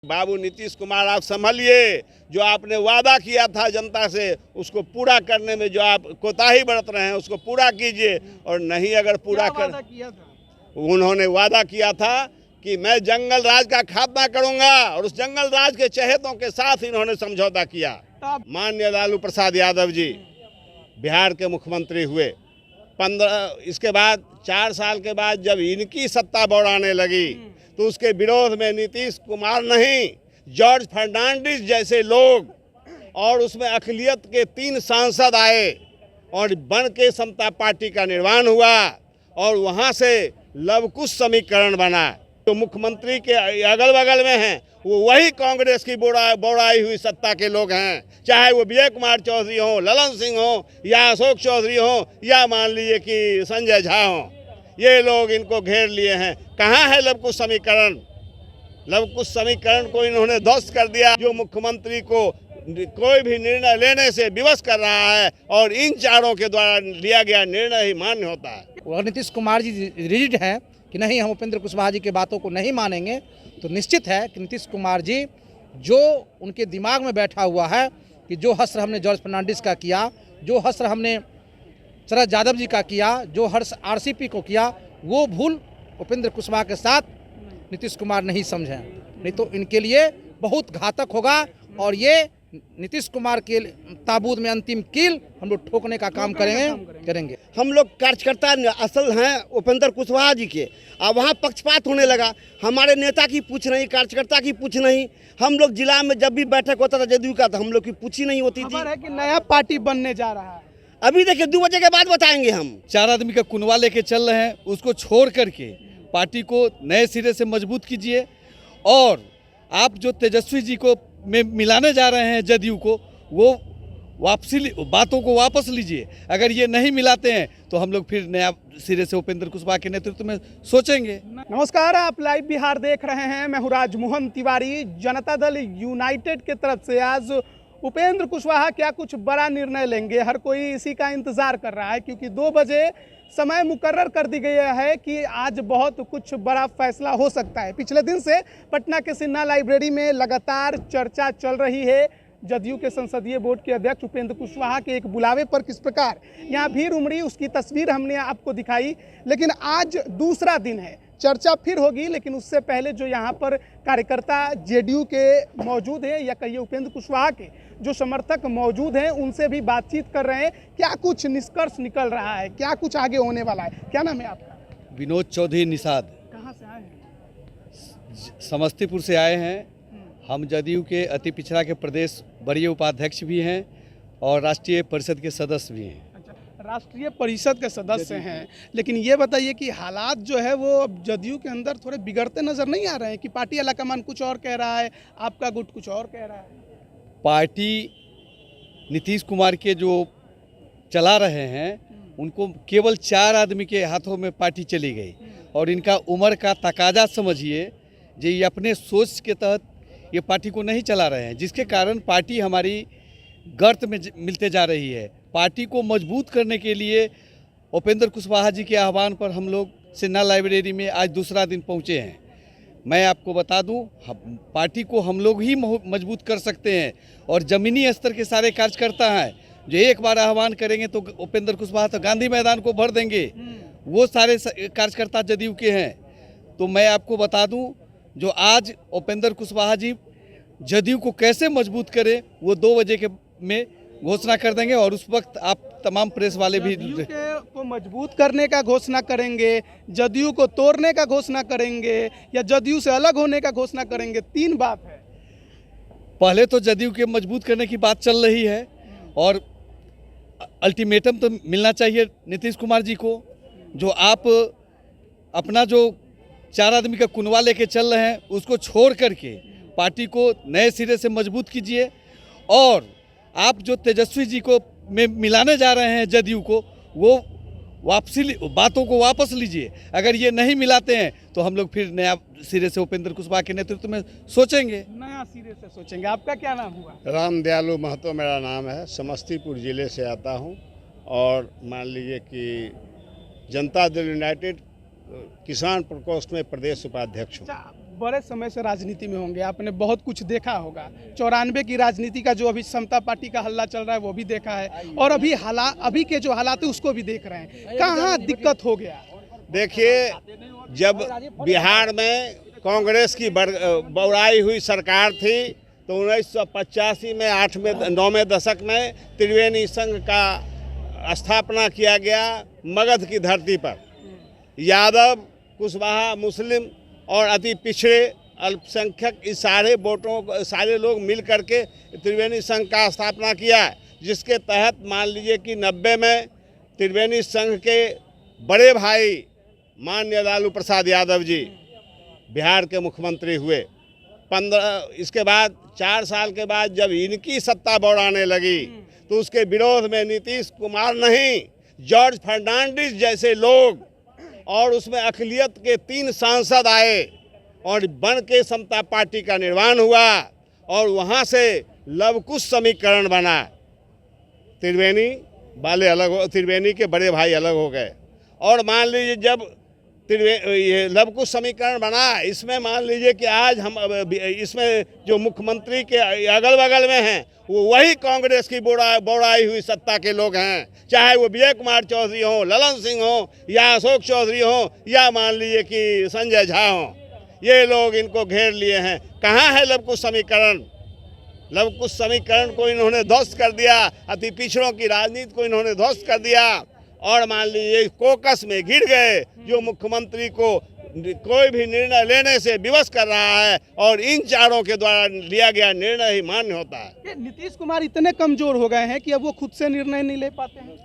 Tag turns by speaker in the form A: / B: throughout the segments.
A: बाबू नीतीश कुमार, आप संभलिए। जो आपने वादा किया था जनता से, उसको पूरा करने में जो आप कोताही बरत रहे हैं उसको पूरा कीजिए। और नहीं अगर पूरा कर
B: किया था?
A: उन्होंने वादा किया था कि मैं जंगल राज का खात्मा करूंगा, और उस जंगल राज के चहेतों के साथ इन्होंने समझौता किया। माननीय लालू प्रसाद यादव जी बिहार के मुख्यमंत्री हुए। 15 इसके बाद 4 साल के बाद जब इनकी सत्ता बढ़ाने लगी तो उसके विरोध में नीतीश कुमार नहीं, जॉर्ज फर्नांडिस जैसे लोग और उसमें अक़लियत के 3 सांसद आए और बन के समता पार्टी का निर्माण हुआ और वहाँ से लवकुश समीकरण बना। तो मुख्यमंत्री के अगल बगल में हैं वो वही कांग्रेस की बोड़ाई हुई सत्ता के लोग हैं, चाहे वो विजय कुमार चौधरी हो, ललन सिंह हो, या अशोक चौधरी हो, या मान लीजिए कि संजय झा हो। ये लोग इनको घेर लिए हैं। कहाँ है लवकुश समीकरण? लवकुश समीकरण को इन्होंने ध्वस्त कर दिया। जो मुख्यमंत्री को कोई भी निर्णय लेने से विवश कर रहा है और इन चारों के द्वारा लिया गया निर्णय ही मान्य होता है।
B: और नीतीश कुमार जी रिजिड हैं कि नहीं, हम उपेंद्र कुशवाहा जी की बातों को नहीं मानेंगे, तो निश्चित है कि नीतीश कुमार जी जो उनके दिमाग में बैठा हुआ है कि जो हश्र हमने जॉर्ज फर्नांडिस का किया, जो हश्र हमने शरद यादव जी का किया, जो हर्ष आरसीपी को किया, वो भूल उपेंद्र कुशवाहा के साथ नीतीश कुमार नहीं समझें, नहीं तो इनके लिए बहुत घातक होगा। और ये नीतीश कुमार के ताबूत में अंतिम कील हम लोग ठोकने का काम करेंगे।
C: हम लोग कार्यकर्ता असल हैं उपेंद्र कुशवाहा जी के। अब वहाँ पक्षपात होने लगा, हमारे नेता की पूछ नहीं, कार्यकर्ता की पूछ नहीं। हम लोग जिला में जब भी बैठक होता था जदयू का, तो हम लोग की पूछ ही नहीं होती थी।
B: खबर है कि नया पार्टी बनने जा रहा है।
C: अभी देखिए 2 बजे के बाद बताएंगे हम।
D: 4 आदमी का कुनवा लेके चल रहे हैं, उसको छोड़ करके पार्टी को नए सिरे से मजबूत कीजिए। और आप जो तेजस्वी जी को में मिलाने जा रहे हैं जदयू को, वो बातों को वापस लीजिए। अगर ये नहीं मिलाते हैं तो हम लोग फिर नया सिरे से उपेंद्र कुशवाहा के नेतृत्व में सोचेंगे।
B: नमस्कार, आप लाइव बिहार देख रहे हैं। मैं हूं राजमोहन तिवारी। जनता दल यूनाइटेड की तरफ से आज उपेंद्र कुशवाहा क्या कुछ बड़ा निर्णय लेंगे, हर कोई इसी का इंतजार कर रहा है, क्योंकि 2 बजे समय मुकर्रर कर दी गई है कि आज बहुत कुछ बड़ा फैसला हो सकता है। पिछले दिन से पटना के सिन्हा लाइब्रेरी में लगातार चर्चा चल रही है जदयू के संसदीय बोर्ड के अध्यक्ष उपेंद्र कुशवाहा के एक बुलावे पर किस प्रकार यहाँ भीड़ उमड़ी, उसकी तस्वीर हमने आपको दिखाई। लेकिन आज दूसरा दिन है, चर्चा फिर होगी, लेकिन उससे पहले जो यहाँ पर कार्यकर्ता जेडीयू के मौजूद हैं, या कहिए उपेंद्र कुशवाहा के जो समर्थक मौजूद हैं, उनसे भी बातचीत कर रहे हैं। क्या कुछ निष्कर्ष निकल रहा है, क्या कुछ आगे होने वाला है? क्या नाम है आपका?
D: विनोद चौधरी निषाद।
B: कहाँ से आए हैं?
D: समस्तीपुर से आए हैं। हम जदयू के अति पिछड़ा के प्रदेश वरीय उपाध्यक्ष भी हैं और राष्ट्रीय परिषद के सदस्य भी हैं।
B: राष्ट्रीय परिषद के सदस्य हैं, लेकिन ये बताइए कि हालात जो है वो अब जदयू के अंदर थोड़े बिगड़ते नजर नहीं आ रहे हैं कि पार्टी आलाकमान कुछ और कह रहा है, आपका गुट कुछ और कह रहा है?
D: पार्टी नीतीश कुमार के जो चला रहे हैं उनको केवल 4 आदमी के हाथों में पार्टी चली गई, और इनका उम्र का तकाजा समझिए, जो ये अपने सोच के तहत ये पार्टी को नहीं चला रहे हैं, जिसके कारण पार्टी हमारी गर्त में मिलते जा रही है। पार्टी को मजबूत करने के लिए उपेंद्र कुशवाहा जी के आह्वान पर हम लोग सिन्हा लाइब्रेरी में आज दूसरा दिन पहुंचे हैं। मैं आपको बता दूं, पार्टी को हम लोग ही मजबूत कर सकते हैं, और ज़मीनी स्तर के सारे कार्यकर्ता हैं जो एक बार आह्वान करेंगे तो उपेंद्र कुशवाहा तो गांधी मैदान को भर देंगे। वो सारे कार्यकर्ता जदयू के हैं। तो मैं आपको बता दूं, जो आज उपेंद्र कुशवाहा जी जदयू को कैसे मजबूत करें वो 2 बजे के में घोषणा कर देंगे, और उस वक्त आप तमाम प्रेस वाले भी
B: जदयू को मजबूत करने का घोषणा करेंगे, जदयू को तोड़ने का घोषणा करेंगे, या जदयू से अलग होने का घोषणा करेंगे? 3 बात है।
D: पहले तो जदयू के मजबूत करने की बात चल रही है, और अल्टीमेटम तो मिलना चाहिए नीतीश कुमार जी को। जो आप अपना जो 4 आदमी का कुनवा लेके चल रहे हैं उसको छोड़ करके पार्टी को नए सिरे से मजबूत कीजिए। और आप जो तेजस्वी जी को में मिलाने जा रहे हैं जदयू को, वो बातों को वापस लीजिए। अगर ये नहीं मिलाते हैं तो हम लोग फिर नया सिरे से उपेंद्र कुशवाहा के नेतृत्व में सोचेंगे।
B: नया सिरे से सोचेंगे। आपका क्या नाम हुआ?
A: राम दयालु महतो मेरा नाम है, समस्तीपुर ज़िले से आता हूं, और मान लीजिए कि जनता दल यूनाइटेड किसान प्रकोष्ठ में प्रदेश उपाध्यक्ष हूँ।
B: बड़े समय से राजनीति में होंगे, आपने बहुत कुछ देखा होगा। 94 की राजनीति का जो अभी समता पार्टी का हल्ला चल रहा है वो भी देखा है, और अभी के जो हालात है उसको भी देख रहे हैं। कहाँ दिक्कत हो गया?
A: देखिए, जब बिहार में कांग्रेस की बौराई हुई सरकार थी तो 1985 में 9वें दशक में त्रिवेणी संघ का स्थापना किया गया मगध की धरती पर। यादव, कुशवाहा, मुस्लिम और अति पिछड़े अल्पसंख्यक इस सारे लोग मिल करके त्रिवेणी संघ का स्थापना किया, जिसके तहत मान लीजिए कि 90 में त्रिवेणी संघ के बड़े भाई माननीय लालू प्रसाद यादव जी बिहार के मुख्यमंत्री हुए। इसके बाद 4 साल के बाद जब इनकी सत्ता बढ़ाने लगी तो उसके विरोध में नीतीश कुमार नहीं, जॉर्ज फर्नांडिस जैसे लोग और उसमें अक़लियत के 3 सांसद आए और बन के समता पार्टी का निर्माण हुआ और वहाँ से लवकुश समीकरण बना। त्रिवेणी के बड़े भाई अलग हो गए और मान लीजिए जब ये लवकुश समीकरण बना, इसमें मान लीजिए कि आज हम इसमें जो मुख्यमंत्री के अगल बगल में हैं वो वही कांग्रेस की बौड़ाई हुई सत्ता के लोग हैं, चाहे वो विजय कुमार चौधरी हो, ललन सिंह हो या अशोक चौधरी हो या मान लीजिए कि संजय झा हो, ये लोग इनको घेर लिए हैं। कहाँ है लवकुश समीकरण? लवकुश समीकरण को इन्होंने ध्वस्त कर दिया, अति पिछड़ों की राजनीति को इन्होंने ध्वस्त कर दिया और मान लीजिए कोकस में गिर गए, जो मुख्यमंत्री को कोई भी निर्णय लेने से विवश कर रहा है और इन चारों के द्वारा लिया गया निर्णय ही मान्य होता है।
B: नीतीश कुमार इतने कमजोर हो गए हैं कि अब वो खुद से निर्णय नहीं ले पाते हैं।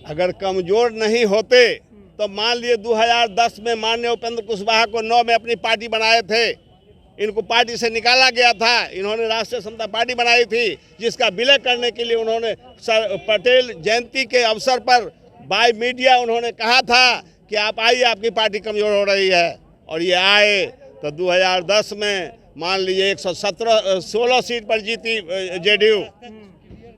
A: अगर कमजोर नहीं होते तो मान लिए 2010 में माननीय उपेंद्र कुशवाहा को 9 में अपनी पार्टी बनाए थे, इनको पार्टी से निकाला गया था। इन्होंने राष्ट्रीय समता पार्टी बनाई थी, जिसका विलय करने के लिए उन्होंने पटेल जयंती के अवसर पर बाय मीडिया उन्होंने कहा था कि आप आइए, आपकी पार्टी कमज़ोर हो रही है, और ये आए तो 2010 में मान लीजिए 116 सीट पर जीती जेडीयू,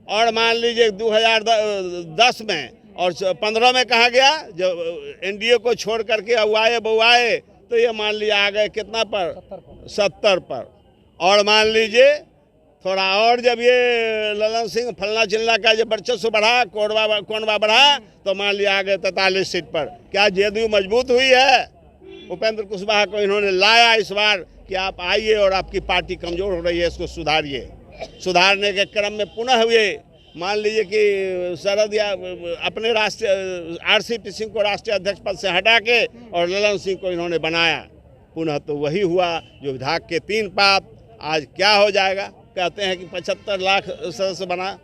A: और मान लीजिए 2010 में और 15 में कहा गया जब एनडीए को छोड़ करके बुआए तो ये मान लीजिए आ गए कितना पर 70 पर, और मान लीजिए थोड़ा और जब ये ललन सिंह फलना चिल्ला का जब वर्चस्व बढ़ा, कोनवा बढ़ा तो मान लिया आ गए 43 सीट पर। क्या जेडीयू मजबूत हुई है? उपेंद्र कुशवाहा को इन्होंने लाया इस बार कि आप आइए और आपकी पार्टी कमज़ोर हो रही है, इसको सुधारिए। सुधारने के क्रम में पुनः हुए मान लीजिए कि शरद या अपने राष्ट्रीय आरसीपी सिंह को राष्ट्रीय अध्यक्ष पद से हटा के और ललन सिंह को इन्होंने बनाया पुनः, तो वही हुआ जो विधायक के 3 पात। आज क्या हो जाएगा? कहते हैं कि 75 लाख सदस्य बना,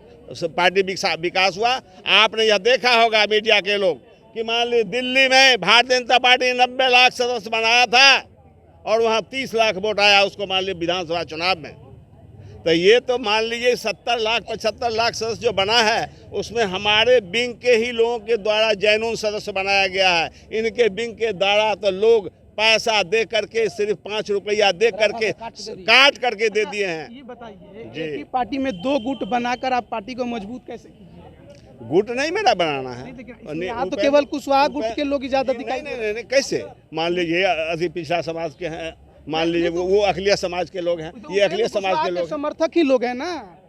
A: पार्टी विकास हुआ। आपने यह देखा होगा मीडिया के लोग कि मान लीजिए दिल्ली में भारतीय जनता पार्टी 90 लाख सदस्य बनाया था और वहाँ 30 लाख वोट आया उसको मान लीजिए विधानसभा चुनाव में। तो ये तो मान लीजिए 70 लाख 75 लाख सदस्य जो बना है उसमें हमारे विंग के ही लोगों के द्वारा जैनून सदस्य बनाया गया है। इनके विंग के द्वारा तो लोग पैसा दे करके सिर्फ 5 रुपया दे करके काट करके दे दिए हैं।
B: ये बताइए, एक ही पार्टी में 2 गुट बनाकर आप पार्टी को मजबूत कैसे कीजिएगा?
A: गुट नहीं मेरा बनाना है,
B: यहाँ तो केवल कुशवाहा गुट के लोग ज्यादा दिखाई।
A: नहीं, कैसे? मान लीजिए अति पिछड़ा समाज के हैं, मान लीजिए वो अखिलेश समाज के लोग हैं, ये अखिलेश समाज के लोग
B: समर्थक ही लोग हैं ना।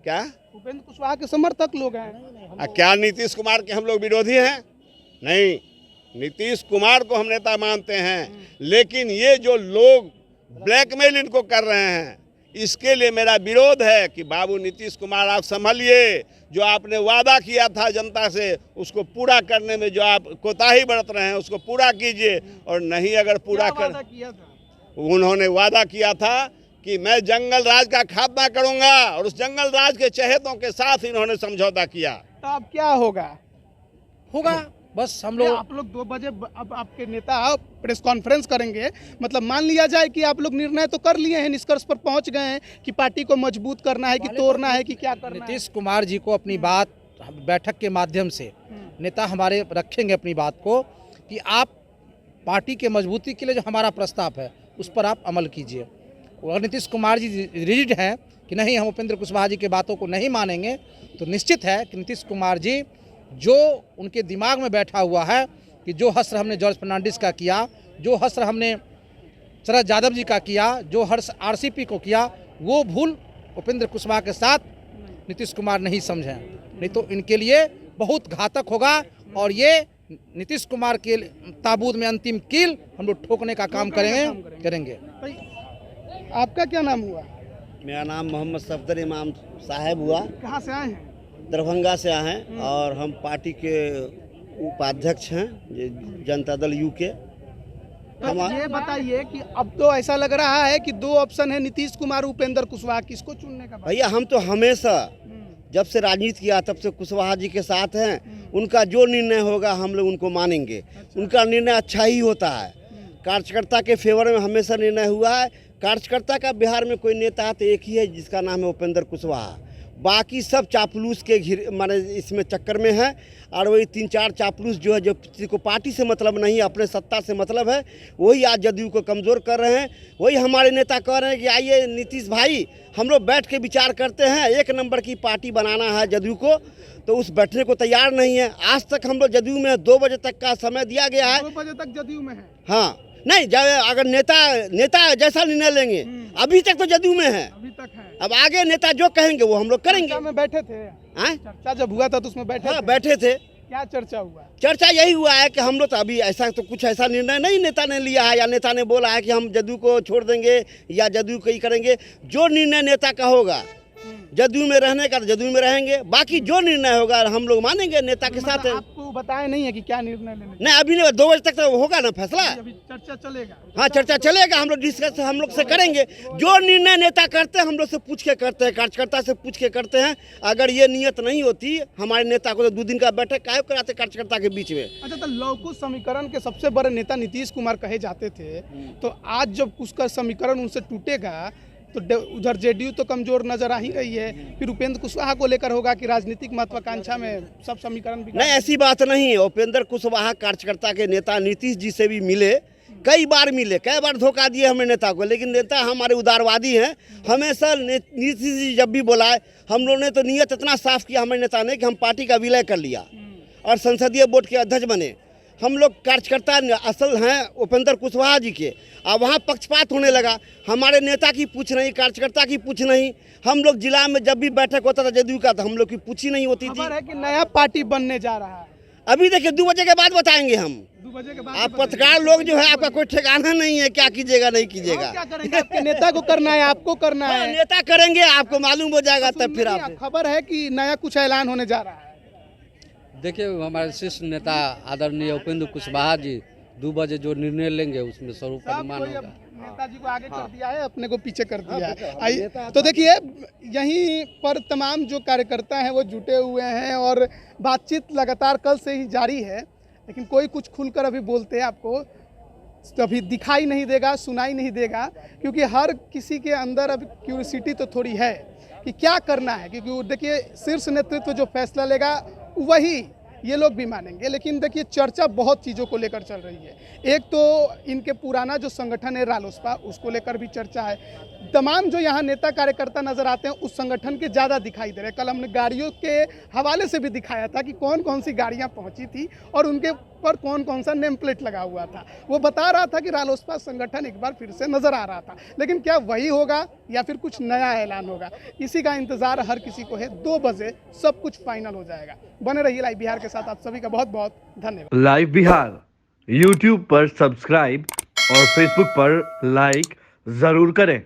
A: क्या
B: उपेंद्र कुशवाहा के समर्थक लोग हैं?
A: क्या नीतीश कुमार के हम लोग विरोधी हैं? नहीं, नीतीश कुमार को हम नेता मानते हैं, लेकिन ये जो लोग ब्लैकमेल इनको कर रहे हैं इसके लिए मेरा विरोध है कि बाबू नीतीश कुमार आप संभलिए। जो आपने वादा किया था जनता से उसको पूरा करने में जो आप कोताही बरत रहे हैं उसको पूरा कीजिए, और नहीं अगर पूरा कर उन्होंने वादा किया था कि मैं जंगल राज का खात्मा करूंगा और उस जंगल राज के चहेतों के साथ इन्होंने समझौता किया।
B: तो अब क्या होगा?
E: बस हम लोग
B: आप लोग 2 बजे अब आपके नेता प्रेस कॉन्फ्रेंस करेंगे, मतलब मान लिया जाए कि आप लोग निर्णय तो कर लिए हैं, निष्कर्ष पर पहुंच गए हैं कि पार्टी को मजबूत करना है कि तोड़ना है कि क्या करना है।
E: नीतीश कुमार जी को अपनी बात बैठक के माध्यम से नेता हमारे रखेंगे अपनी बात को कि आप पार्टी के मजबूती के लिए जो हमारा प्रस्ताव है उस पर आप अमल कीजिए। और नीतीश कुमार जी रिजिड हैं कि नहीं हम उपेंद्र कुशवाहा जी की बातों को नहीं मानेंगे, तो निश्चित है कि नीतीश कुमार जी जो उनके दिमाग में बैठा हुआ है कि जो हश्र हमने जॉर्ज फर्नांडिस का किया, जो हश्र हमने शरद यादव जी का किया, जो हर्ष आरसीपी को किया, वो भूल उपेंद्र कुशवाहा के साथ नीतीश कुमार नहीं समझे, नहीं तो इनके लिए बहुत घातक होगा। और ये नीतीश कुमार के ताबूत में अंतिम कील हम लोग ठोकने का काम करेंगे।
B: आपका क्या नाम हुआ?
C: मेरा नाम मोहम्मद सफदर इमाम साहब हुआ।
B: कहाँ से आए हैं?
C: दरभंगा से आए हैं और हम पार्टी के उपाध्यक्ष हैं जनता दल यू के।
B: तो ये बताइए कि अब तो ऐसा लग रहा है कि दो ऑप्शन है, नीतीश कुमार, उपेंद्र कुशवाहा, किसको चुनने का?
C: भैया हम तो हमेशा जब से राजनीति किया तब से कुशवाहा जी के साथ हैं। उनका जो निर्णय होगा हम लोग उनको मानेंगे। उनका निर्णय अच्छा ही होता है। कार्यकर्ता के फेवर में हमेशा निर्णय हुआ है। कार्यकर्ता का बिहार में कोई नेता है तो एक ही है जिसका नाम है उपेंद्र कुशवाहा। बाकी सब चापलूस के माने इसमें चक्कर में है। और वही 3-4 चापलूस जो है, जो किसी को पार्टी से मतलब नहीं, अपने सत्ता से मतलब है, वही आज जदयू को कमज़ोर कर रहे हैं। वही हमारे नेता कह रहे हैं कि आइए नीतीश भाई, हम लोग बैठ के विचार करते हैं, 1 नंबर की पार्टी बनाना है जदयू को, तो उस बैठने को तैयार नहीं है। आज तक हम लोग जदयू में 2 बजे तक का समय दिया गया है।
B: 2 बजे तक जदयू में है?
C: हाँ, नहीं अगर नेता जैसा निर्णय लेंगे, अभी तक तो जदयू में है,
B: अभी तक है।
C: अब आगे नेता जो कहेंगे वो हम लोग करेंगे।
B: चर्चा में बैठे थे? चर्चा जब हुआ था तो उसमें बैठे?
C: हाँ, बैठे थे।
B: क्या चर्चा हुआ?
C: चर्चा यही हुआ है कि हम लोग तो अभी ऐसा तो कुछ ऐसा निर्णय नहीं नेता ने लिया है, या नेता ने बोला है कि हम जदयू को छोड़ देंगे या जदयू को ही करेंगे। जो निर्णय नेता का होगा, जदयू में रहने का तो जदयू में रहेंगे, बाकी जो निर्णय होगा हम लोग मानेंगे, नेता के साथ है।
B: आपको बताया नहीं है कि क्या निर्णय लेने?
C: नहीं, अभी नहीं, 2 बजे तक तो होगा ना फैसला।
B: अभी चर्चा चलेगा?
C: हाँ, चर्चा चलेगा। हम लोग डिस्कस हम लोग से करेंगे। जो निर्णय नेता करते हैं हम लोग से पूछ के करते हैं, कार्यकर्ता से पूछ के करते हैं। अगर ये नियत नहीं होती हमारे नेता को तो 2 दिन का बैठक काहे कराते कार्यकर्ता के बीच में।
B: अच्छा, तो लौकुश समीकरण के सबसे बड़े नेता नीतीश कुमार कहे जाते थे, तो आज जब उसका समीकरण उनसे टूटेगा तो उधर जेडीयू तो कमजोर नजर आ ही रही है, फिर उपेंद्र कुशवाहा को लेकर होगा कि राजनीतिक महत्वाकांक्षा में सब समीकरण भी?
C: नहीं, ऐसी बात नहीं है। उपेंद्र कुशवाहा कार्यकर्ता के नेता नीतीश जी से भी मिले, कई बार मिले, कई बार धोखा दिए हमें नेता को, लेकिन नेता हमारे उदारवादी हैं। हमेशा नीतीश जी जब भी बुलाए, हम लोगों ने तो नियत इतना साफ किया हमारे नेता ने कि हम पार्टी का विलय कर लिया और संसदीय बोर्ड के अध्यक्ष बने। हम लोग कार्यकर्ता असल हैं उपेंद्र कुशवाहा जी के। अब वहाँ पक्षपात होने लगा, हमारे नेता की पूछ नहीं, कार्यकर्ता की पूछ नहीं। हम लोग जिला में जब भी बैठक होता था जदयू का, तो हम लोग की पूछ ही नहीं होती थी।
B: खबर है कि नया पार्टी बनने जा रहा है।
C: अभी देखिए 2 बजे के बाद बताएंगे हम।
B: 2 बजे के बाद
C: आप पत्रकार लोग जो है, आपका कोई ठिकाना नहीं है, क्या कीजिएगा नहीं कीजिएगा।
B: क्या करेंगे? आपके नेता को करना है, आपको करना है?
C: नेता करेंगे, आपको मालूम हो जाएगा तब फिर आप।
B: खबर है कि नया कुछ ऐलान होने जा रहा है।
F: देखिए, हमारे शीर्ष नेता आदरणीय उपेंद्र कुशवाहा जी 2 बजे जो निर्णय लेंगे उसमें स्वरूप अनुमान होगा।
B: नेताजी को आगे कर दिया है, अपने को पीछे कर दिया है। आइए तो देखिए, यहीं पर तमाम जो कार्यकर्ता हैं वो जुटे हुए हैं और बातचीत लगातार कल से ही जारी है, लेकिन कोई कुछ खुलकर अभी बोलते हैं आपको अभी दिखाई नहीं देगा, सुनाई नहीं देगा, क्योंकि हर किसी के अंदर अभी क्यूरियोसिटी तो थोड़ी है कि क्या करना है। क्योंकि देखिए, शीर्ष नेतृत्व जो फैसला लेगा वही ये लोग भी मानेंगे। लेकिन देखिए, चर्चा बहुत चीज़ों को लेकर चल रही है। एक तो इनके पुराना जो संगठन है रालोसपा, उसको लेकर भी चर्चा है। तमाम जो यहाँ नेता कार्यकर्ता नजर आते हैं उस संगठन के ज़्यादा दिखाई दे रहे हैं। कल हमने गाड़ियों के हवाले से भी दिखाया था कि कौन कौन सी गाड़ियाँ पहुँची थी और उनके पर कौन कौन सा नेम प्लेट लगा हुआ था। वो बता रहा था कि रालोसपा संगठन एक बार फिर से नजर आ रहा था, लेकिन क्या वही होगा या फिर कुछ नया ऐलान होगा, इसी का इंतजार हर किसी को है। 2 बजे सब कुछ फाइनल हो जाएगा। बने रहिए लाइव बिहार के साथ। आप सभी का बहुत बहुत धन्यवाद।
G: लाइव बिहार YouTube पर सब्सक्राइब और Facebook पर लाइक जरूर करें।